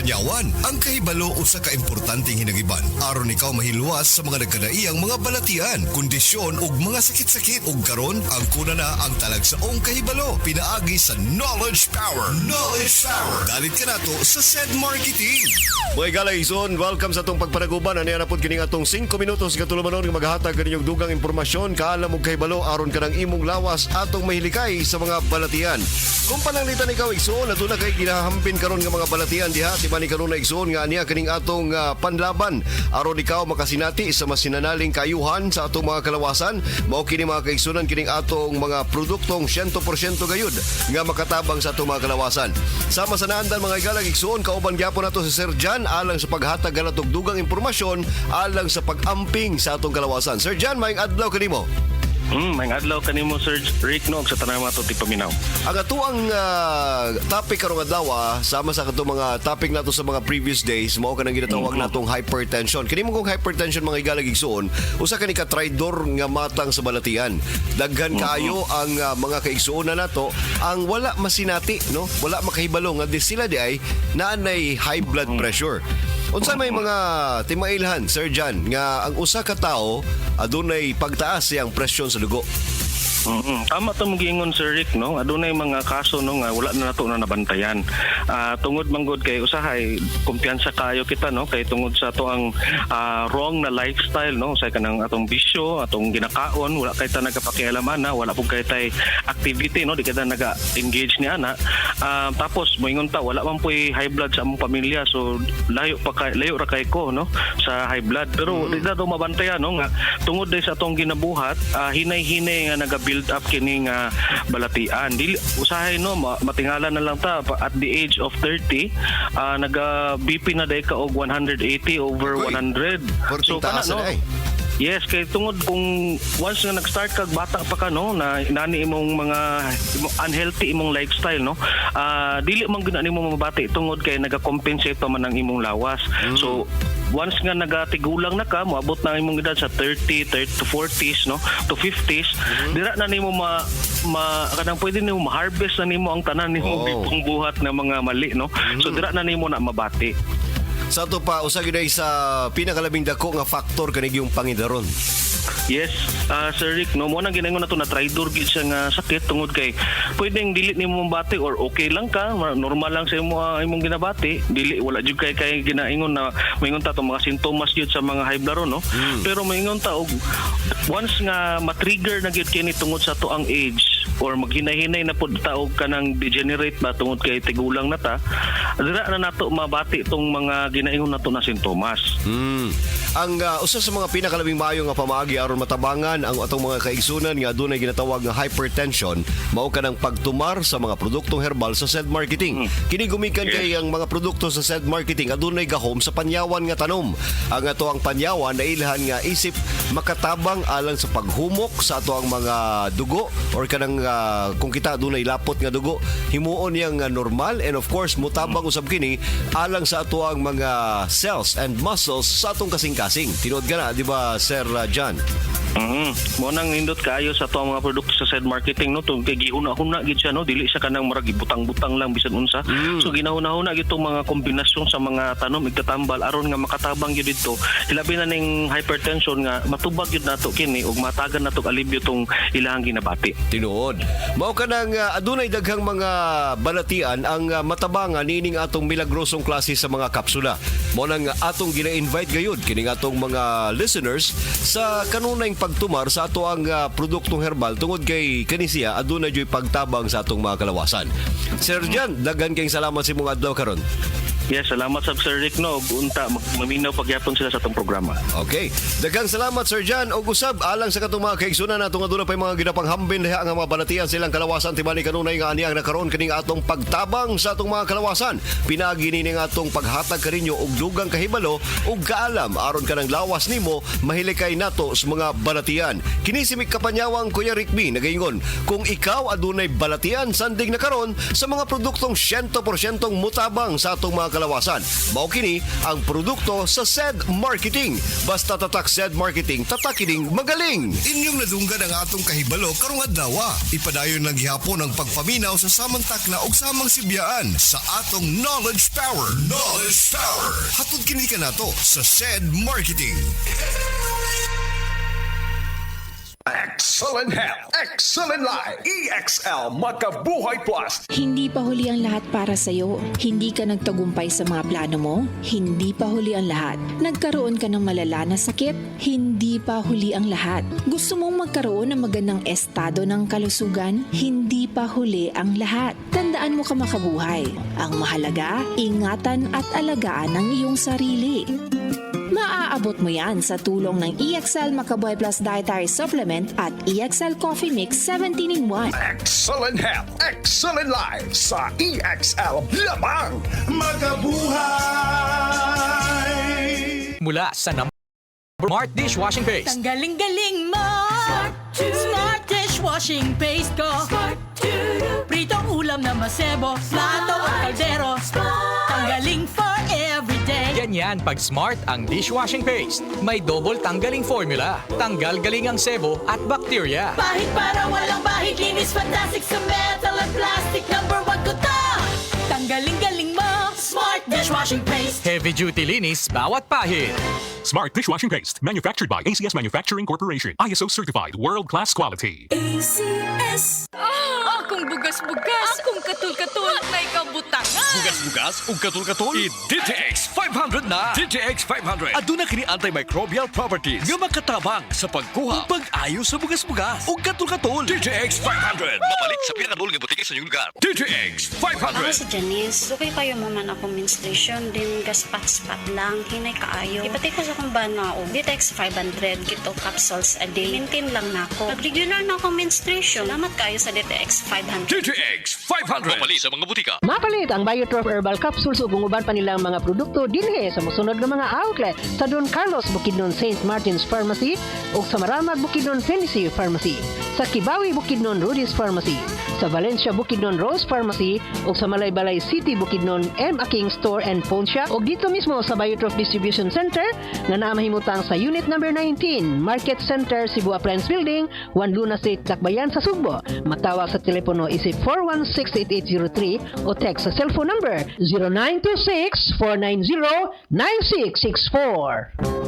panyawan. Ang kahibalo usa ka importanteng hinagiban aron ikaw mahilwas sa mga nagkadaiyang mga balatian, kondisyon ug mga sakit-sakit. Ug karon ang kuna na ang talagsaong kahibalo pinaagi sa Knowledge Power. Knowledge Power. Dalit ka nato sa SED Marketing. Mga galayson, welcome sa atong pagpanaguban. Ano yan na po kining atong 5 minutos katulumanon nga maghatag kaninyong dugang impormasyon kaalam og kahibalo aron kanang imong lawas atong mahilikay sa mga balatian. Kung pananglitan ikaw igsoon aduna kay ginahampin karon nga mga balatian diha di man ni karon na igsoon nga aniya kaning atong panlaban aron ikaw makasinati sa mas sinanaling kayuhan sa atong mga kalawasan. Mao kini mga kaigsunan kining atong mga produktong 100% gayud nga makatabang sa atong mga kalawasan. Sama sa naandan mga igalang igsoon kauban gyapon nato si Sir Jan alang sa paghatag kanatong dugang impormasyon alang sa pag-amping sa atong kalawasan. Sir Jan, maayong adlaw kanimo. May adlaw kanimo Sir Rick no sa tanang mga tuti paminaw. Ang atuang topic karong adlaw sama sa katong mga topic nato sa mga previous days mao kanang ginatawag natong hypertension. Kini mo kung hypertension mga igalag igsuon, usa kani ka traidor nga matang sa balatian. Daghan kaayo ang mga kaigsuonan nato ang wala masinati no, wala makahibalo nga sila di ay naanay high blood pressure. Unsa may mga timailhan Sir Jan nga ang usa ka tawo adunay pagtaas siyang presyon sa dugo? Tama to mogingon Sir Rick no, adunay mga kaso no nga wala na nato na nabantayan. Tungod manggod kay usahay kumpiyansa kayo kita no kay tungod sa to ang wrong na lifestyle no, usay kanang atong bisyo, atong ginakaon, wala kay ta nagapakialaman na, wala pug kay tay activity no, di kita naga-engage ni ana. Tapos moingon ta wala man puy high blood sa among pamilya, so layo ra kay ko no sa high blood. Pero di na to mabantayan no nga tungod day sa atong ginabuhat, hinay-hinay nga build up kining balatian. Dili usahay no matingala na lang ta at the age of 30 naga BP na day ka og 180 over 100. So kana no. Yes, kay tungod kung once nga nag-start kag bata pa ka no na nani imong mga unhealthy imong lifestyle no, dili man gyud nimo mabati tungod kay naga-compensate pa man ang imong lawas. So once nga nagatigulang na ka, moabot na imong edad sa 30 to 40s no to 50s, dira na nimo kanang pwede nimo ma-harvest na nimo ang tanan nimo bitong buhat nga mga mali no. So dira na nimo na mabati. Sa ito pa, usa gyud sa pinakalabing dako nga factor kanig yung pangidaron. Yes, Sir Rick, no, mo nang ginangon nato na traidor gid siya nga sakit tungod kay pwedeng dili nimo mabati or okay lang ka, normal lang sa imong ginabati, dili wala jud kay ginaingon na moingon ta to mga sintomas jud sa mga high blood no. Pero moingon ta og once nga ma-trigger na gyud kini tungod sa to ang age or maghinay-hinay na pud ta og kanang degenerate ba tungod kay tigulang na ta, dira na nato mabati tong mga ginaingon nato na sintomas. Ang usa sa mga pinakalabing maayo nga pamaagi aron matabangan ang atong mga kaigsunan nga adunay ginatawag nga hypertension mao kanang pagtumar sa mga produktong herbal sa SED Marketing. Kini gumikan kay ang mga produkto sa SED Marketing adunay gahom sa panyawan nga tanom. Ang ato ang panyawan na ilhan nga isip makatabang alang sa paghumok sa ato ang mga dugo or kanang kung kita adunay lapot nga dugo himuon yang normal and of course mutabang usab kini alang sa ato ang mga cells and muscles sa atong kasing-kasing. Tinood ka na, di ba, Sir John? Mo nang nindot kaayo sa to mga produkto sa SED Marketing no, tong kay giuna-una gid siya no, dili siya kanang marag butang-butang lang bisan unsa. So ginahuna-huna gid tong mga kombinasyon sa mga tanom igtatambal aron nga makatabang gyud didto. Ilabi na ning hypertension nga matubag gyud nato kini ug matagan nato alibyo tong ilahang ginabati. Tinuod. Mao kanang adunay daghang mga balatian ang matabangan nining atong milagrosong klase sa mga kapsula. Mao nang atong gina-invite gayud kining atong mga listeners sa kanunay pagtumar sa ato ang produktong herbal tungod kay kanisiya aduna joy pagtabang sa atong mga kalawasan. Sir Jan, daghan kayong salamat sa imong adlaw karon. Yes, salamat sa Sir Rick no, unta maminaw pagyapon sila sa atong programa. Okay. Daghang salamat Sir Jan og usab alang sa katong mga kaigsunan natong aduna pay mga ginapanghambin diha nga mga balatian silang kalawasan tibali kanunay nga aniyang nakaron kining atong pagtabang sa atong mga kalawasan. Pinagi ni nga atong paghatag kaninyo og dugang kahibalo ug kaalam aron kanang lawas nimo mahilikay nato sa mga balatian. Kinisimik kapanyawang Kuya Rickby nagaingon, kung ikaw adunay balatian sandig na karon sa mga produktong 100% mutabang sa atong mga kalawasan. Mao kini ang produkto sa SED Marketing. Basta tatak SED Marketing, tatakining magaling. Inyong nadunggan ang atong kahibalo karong adlaw. Ipadayon lang gihapon ang pagpaminaw sa samantakna og samang sibyaan sa atong knowledge power. Knowledge power. Hatod kini kanato sa SED Marketing. Excellent health, excellent life, EXL Makabuhay Plus. Hindi pa huli ang lahat para sa'yo. Hindi ka nagtagumpay sa mga plano mo. Hindi pa huli ang lahat. Nagkaroon ka ng malala na sakit. Hindi pa huli ang lahat. Gusto mong magkaroon ng magandang estado ng kalusugan. Hindi pa huli ang lahat. Tandaan mo ka makabuhay. Ang mahalaga, ingatan at alagaan ang iyong sarili. Maaabot mo yan sa tulong ng EXL Makabuhay Plus Dietary Supplement at EXL Coffee Mix 17-in-1. Excellent health, excellent life sa EXL lamang. Makabuhay. Mula sa Smart Dishwashing Paste. Tanggaling-galing mo! Smart Dishwashing Paste ko! Pritong ulam na masebo, plato at kaldero. Tanggaling for everyday. Ganyan pag Smart ang dishwashing paste. May double tanggaling formula. Tanggal galing ang sebo at bakterya. Bahid para walang bahid, linis fantastic sa metal at plastic. Number 1 ko to! Tanggaling-galing mo! Smart Dishwashing Paste. Heavy duty linis bawat pahid. Smart Dishwashing Paste, manufactured by ACS Manufacturing Corporation. ISO certified, world-class quality. ACS. Akong bugas-bugas, akong katul-katul, may kabutangan. Bugas-bugas ug katul-katul i-DTX 500 na. DTX 500 aduna kini antimicrobial properties nga makatabang sa pagkuha ug pag-ayo sa bugas-bugas ug katul-katul. DTX 500 mapalit sa pinakadul nga butike sa inyong lugar. DTX 500. Ako si Janice. Sukay kayo mo man ako menstruation din gaspat-spat lang hinay kaayo. Ipatay ko sa kung ba na o DTX 500 kito capsules a day. Maintain lang na ako. Pag-regular na ako menstruation. Salamat kayo sa DTX 500. DTX 500 mapalit sa mga butika. Mapalit ang Biotrof Herbal Capsules ug uban pa nilang mga produkto dinhi sa mosunod nga mga outlet sa Don Carlos Bukidnon St. Martin's Pharmacy ug sa Maramag Bukidnon Felicie Pharmacy, sa Kibawi Bukidnon Rudy's Pharmacy, sa Valencia Bukidnon Rose Pharmacy ug sa Malaybalay City Bukidnon M. Aking Store and Phone Shop ug dito mismo sa Biotrof Distribution Center nga naa mahimutang sa Unit Number 19, Market Center, Cebu Appliance Building, 1 Luna Street, Tacbayan sa Sugbo. Matawag sa telepono isip 416-8803 o text sa cellphone number 0926-490-9664.